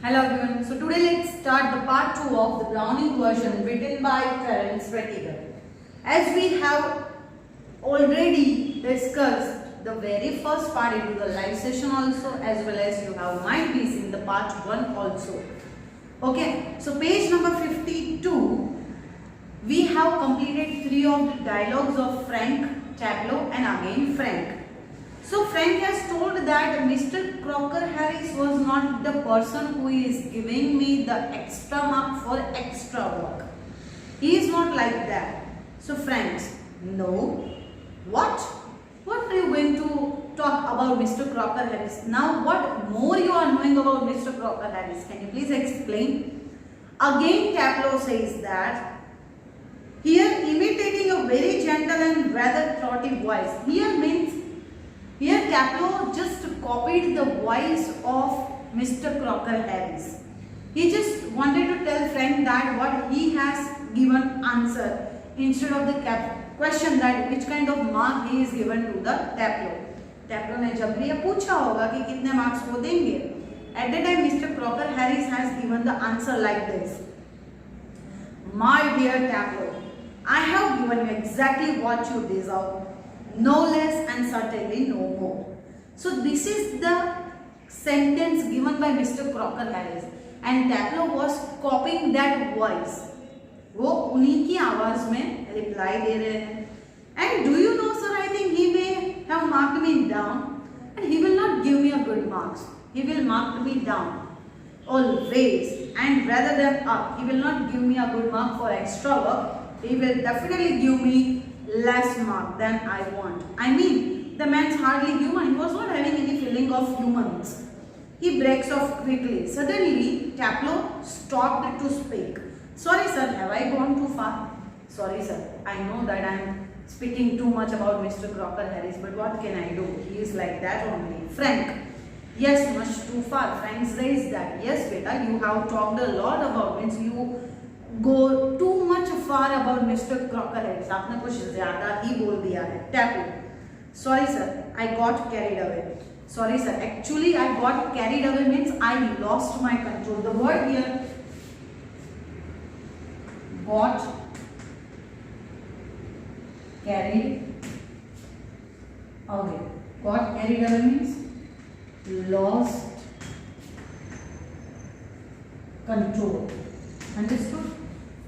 Hello everyone. So today let's start the part 2 of the Browning version written by Terence Rettiger. As we have already discussed the very first part into the live session also, as well as you have might be seen the part 1 also. Okay, so page number 52, we have completed 3 of the dialogues of Frank, Tableau and again Frank. So Frank has told that Mr. Crocker Harris was not the person who is giving me the extra mark for extra work. He is not like that. So Frank, no. What? What are you going to talk about Mr. Crocker Harris? Now what more you are knowing about Mr. Crocker Harris? Can you please explain? Again Tableau says that here imitating a very gentle and rather throaty voice. Here Tableau just copied the voice of Mr. Crocker Harris. He just wanted to tell Frank that what he has given answer instead of the question that which kind of mark he is given to the Tableau. Tableau ने जब भी ये पूछा होगा कि कितने marks वो देंगे, at the time Mr. Crocker Harris has given the answer like this. My dear Tableau, I have given you exactly what you deserve. No less and certainly no more. So this is the sentence given by Mr. Crocker Harris and Tableau was copying that voice. वो उन्हीं की आवाज में reply दे रहे हैं. And do you know, sir, I think he may have marked me down and he will not give me a good marks. He will mark me down always and rather than up. He will not give me a good mark for extra work. He will definitely give me less mark than I want. I mean, the man's hardly human. He was not having any feeling of humans. He breaks off quickly. Suddenly, Tableau stopped to speak. Sorry, sir, have I gone too far? Sorry, sir. I know that I am speaking too much about Mr. Crocker Harris, but what can I do? He is like that only. Frank. Yes, much too far. Frank says that. Yes, beta, you have talked a lot about it. You go too much far about Mr. Crocker Harris. आपने कुछ ज़्यादा ही बोल दिया है. Tableau. Sorry sir, I got carried away. Sorry sir, actually I got carried away means I lost my control. The word here got carried away. Got carried away means lost control. Understood?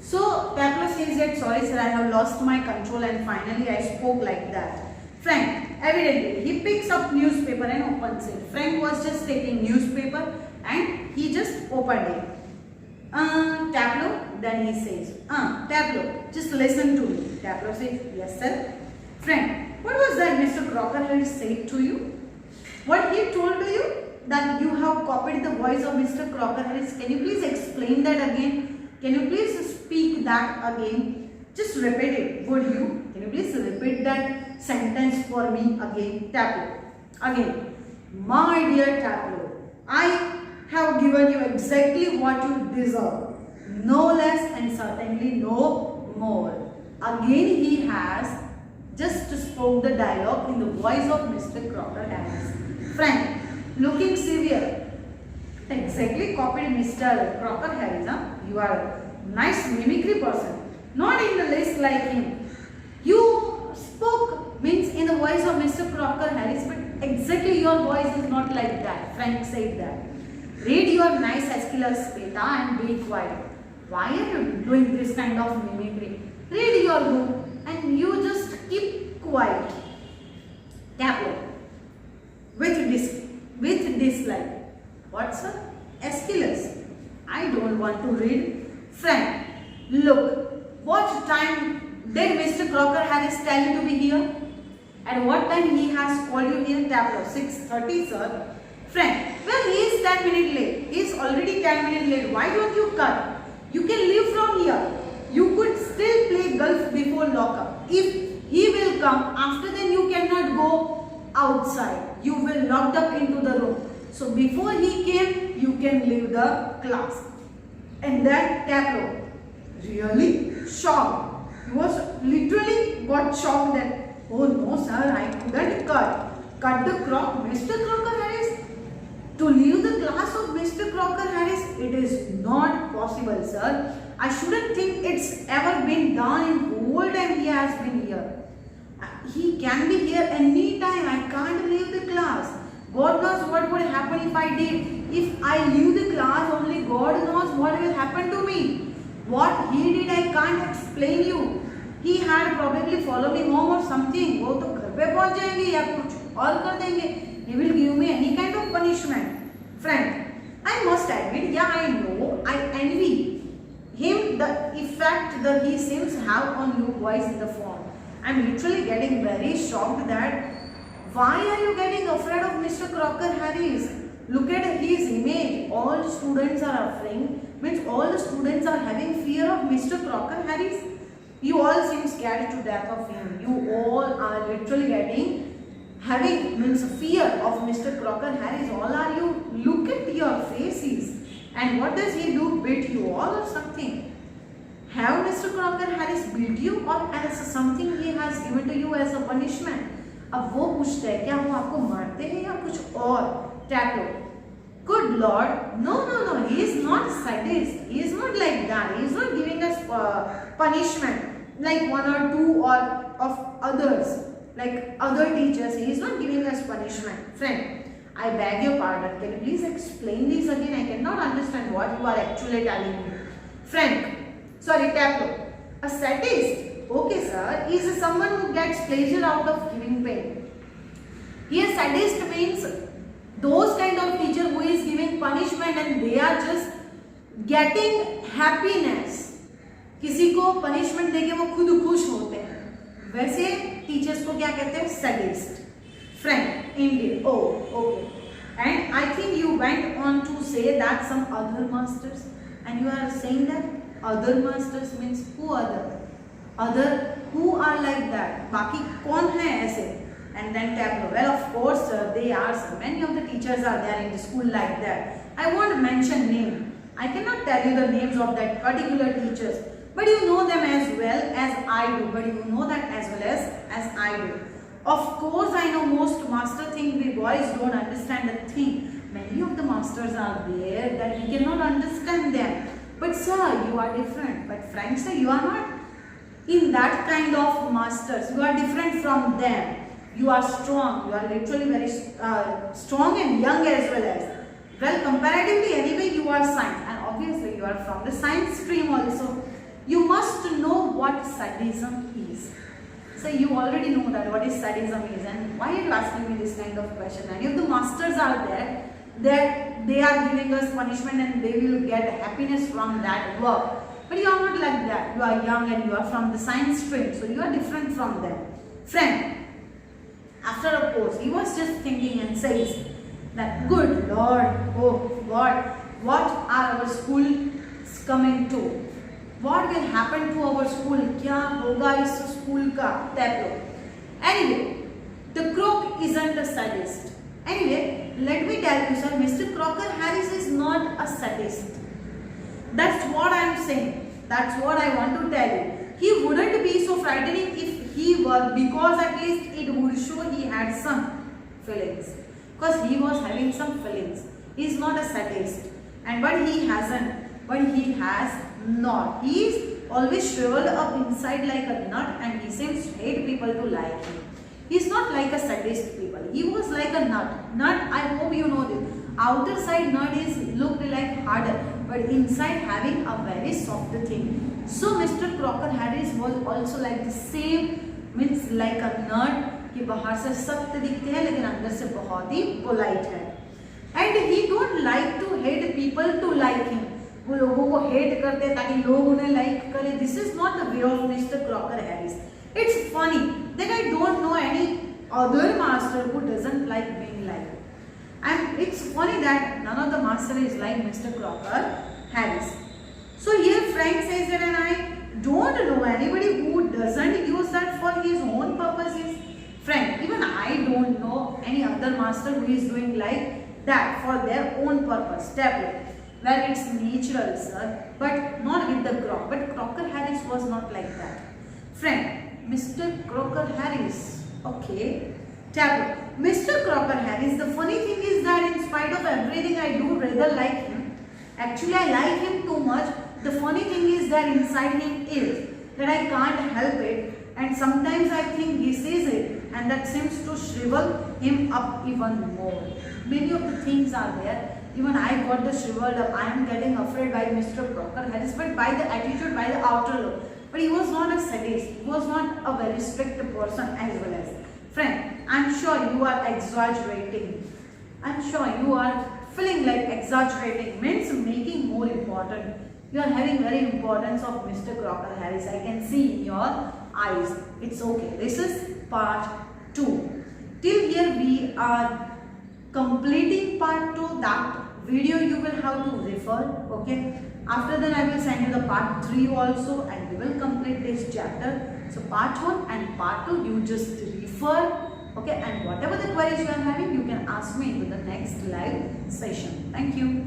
So Tableau says that sorry sir, I have lost my control and finally I spoke like that. Frank, evidently he picks up newspaper and opens it. Frank was just taking newspaper and he just opened it. Tableau, then he says, Tableau, just listen to me. Tableau says, yes sir. Frank, what was that Mr. Crocker Harris said to you? What he told to you? That you have copied the voice of Mr. Crocker Harris. Can you please explain that again? Can you please speak that again? Just repeat it, would you? Can you please repeat that sentence for me again? Tableau. Again. My dear Tableau, I have given you exactly what you deserve. No less and certainly no more. Again he has just spoke the dialogue in the voice of Mr. Crocker Harris. Frank, looking severe. Exactly copied Mr. Crocker Harris. You are a nice mimicry person. Not in the least like him. You spoke means in the voice of Mr. Crocker Harris, but exactly your voice is not like that. Frank said that. Read your nice Aeschylus beta and be quiet. Why are you doing this kind of mimicry? Read your book and you just keep quiet. Tableau. With dislike. What sir? Aeschylus. I don't want to read. Frank, look, what time did Mr. Crocker Harris tell you to be here? At what time he has called you here? Tableau, 6:30 sir. Frank, well he is 10 minutes late. He is already 10 minutes late. Why don't you cut? You can leave from here. You could still play golf before lockup. If he will come, after then you cannot go outside. You will locked up into the room. So before he came, you can leave the class. And then Tableau, really shocked. He was literally got shocked that, oh no sir, I couldn't cut the crop. Mr. Crocker Harris, to leave the class of Mr. Crocker Harris? It is not possible, sir. I shouldn't think it's ever been done in whole time he has been here. He can be here any time. I can't leave the class. God knows what would happen if I did. If I leave the class, only God knows what will happen to me. What he did, I can't explain you. He had probably followed me home or something. वो तो घर पे पहुंच जाएंगे या कुछ और कर देंगे. He will give me any kind of punishment. Friend, I must admit, yeah, I know, I envy him the effect that he seems to have on you boys in the form. I'm literally getting very shocked that why are you getting afraid of Mr. Crocker Harris? Look at his image. All students are afraid. Means all the students are having fear of Mr. Crocker Harris. You all seem scared to death of him. You all are literally having means fear of Mr. Crocker Harris. All are you? Look at your faces. And what does he do? Beat you all or something? Have Mr. Crocker Harris beat you or as something he has given to you as a punishment? अब वो पूछते हैं क्या वो आपको मारते हैं या कुछ और? Tap low. Good Lord, no, he is not a sadist. He is not like that. He is not giving us punishment like one or two or of others, like other teachers. He is not giving us punishment. Friend, I beg your pardon. Can you please explain this again? I cannot understand what you are actually telling me. Frank, sorry, tap low. A sadist. Okay, sir, is someone who gets pleasure out of giving pain. Here, sadist means those kind of teacher who is giving punishment and they are just getting happiness. किसी को punishment देके वो खुद खुश होते हैं. वैसे teachers को क्या कहते हैं? Sadist. Friend, Indian. Oh, okay. And I think you went on to say that some other masters, and you are saying that other masters means who other? Other who are like that? बाकी कौन है ऐसे? And then tap. Well, of course, they are. Many of the teachers are there in the school like that. I won't mention name. I cannot tell you the names of that particular teachers, but you know them as well as I do. But you know that as well as I do. Of course, I know most master think we boys don't understand the thing. Many of the masters are there that we cannot understand them. But sir, you are different. But Frank sir, you are not in that kind of masters. You are different from them. You are strong. You are literally very strong and young as well as. Well, comparatively anyway, you are science, and obviously you are from the science stream also. You must know what sadism is. So you already know that what is sadism is, and why are you asking me this kind of question? And if the masters are there, that they are giving us punishment and they will get happiness from that work. But you are not like that. You are young and you are from the science stream, so you are different from them. Friend, after a pause, he was just thinking and says that, good Lord, oh God, what are our schools coming to? What will happen to our school? क्या होगा इस school का? Tap low. Anyway, the crook isn't a sadist. Anyway, let me tell you, sir, Mr. Crocker Harris is not a sadist. That's what I am saying. That's what I want to tell you. He wouldn't be so frightening if he were, because at least it would show he had some feelings. Because he was having some feelings. He is not a sadist. And but he hasn't. But he has not. He is always shriveled up inside like a nut, and he seems to hate people to like him. He is not like a sadist people. He was like a nut. Nut, I hope you know this. Outer side nut is looked like harder, but inside having a very soft thing. So Mr. Crocker Harris was also like the same, means like a nut कि बाहर से सख्त दिखते हैं लेकिन अंदर से बहुत ही polite है. And he don't like to hate people to like him. वो लोगों को hate करते हैं ताकि लोग उन्हें like करें. This is not the way of Mr. Crocker Harris. It's funny that I don't know any other master who doesn't like being liked. And it's funny that none of the master is like Mr. Crocker Harris. So here Frank says that, and I don't know anybody who doesn't use that for his own purposes. Frank, even I don't know any other master who is doing like that for their own purpose. Tablet. Well, it's natural, sir, but not with the Croc. But Crocker Harris was not like that. Friend, Mr. Crocker Harris. Okay. Tablet. Mr. Crocker Harris, the funny thing is that in spite of everything I do rather like him. Actually, I like him too much. The funny thing is that inside him is that I can't help it, and sometimes I think he sees it, and that seems to shrivel him up even more. Many of the things are there. Even I got the shriveled up. I am getting afraid by Mr. Crocker Harris, but by the attitude, by the outer look. But he was not a sadist. He was not a very strict person as well as. Friend, I am sure you are exaggerating. I am sure you are feeling like exaggerating means making more important. You are having very importance of Mr. Crocker Harris. I can see in your eyes. It's okay. This is part 2. Till here we are completing part 2. That video you will have to refer. Okay. After that I will send you the part 3 also, and we will complete this chapter. So part 1 and part 2 you just refer. Okay, and whatever the queries you are having, you can ask me in the next live session. Thank you.